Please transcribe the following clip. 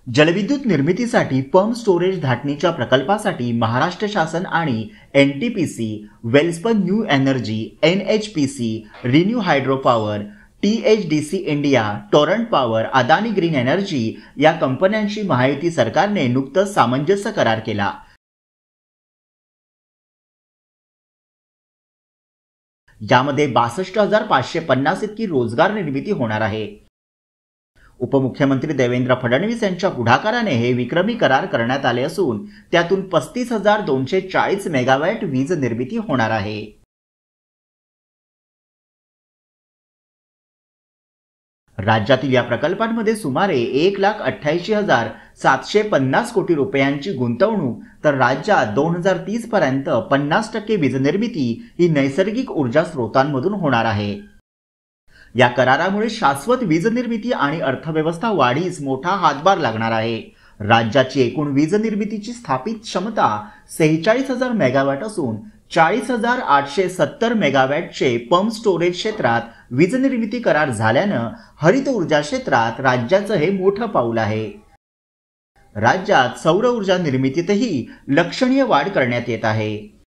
जलविद्युत निर्मितीसाठी pump storage धाटणीच्या प्रकल्पासाठी महाराष्ट्र शासन आणि NTPC, Welspun new energy, NHPC, renew hydro power, THDC India, Torrent power, Adani green energy या कंपन्यांशी महायुती सरकारने नुकतंच सामंजस्य करार केला। यामध्ये 62,550 इतकी रोजगार निर्मिती होणार आहे। उपमुख्यमंत्री देवेंद्र फडणवीस यांच्या पुढाकाराने हे विक्रमी करार करण्यात आले असून त्यातून 35,240 मेगावॅट वीज निर्मिती होणार आहे। राज्यातील या प्रकल्पांमध्ये सुमारे 1,88,750 कोटी रुपयांची गुंतवणूक तर राज्यात 2030 पर्यंत 50% वीज निर्मिती ही नैसर्गिक ऊर्जा स्रोतांमधून होणार आहे। या करारामुळे शाश्वत वीज निर्मिती आणि अर्थव्यवस्था वाढीस मोठा हातभार लागणार आहे। राज्याची एकूण वीज निर्मितीची स्थापित क्षमता 46,000 मेगावॅट असून 40,870 मेगावॅटचे पंप स्टोरेज क्षेत्रात वीज निर्मिती करार झाल्यानं हरित ऊर्जा क्षेत्रात राज्याचं हे मोठं पाऊल आहे। राज्यात सौर ऊर्जा निर्मितीतही लक्षणीय वाढ करण्यात येत आहे।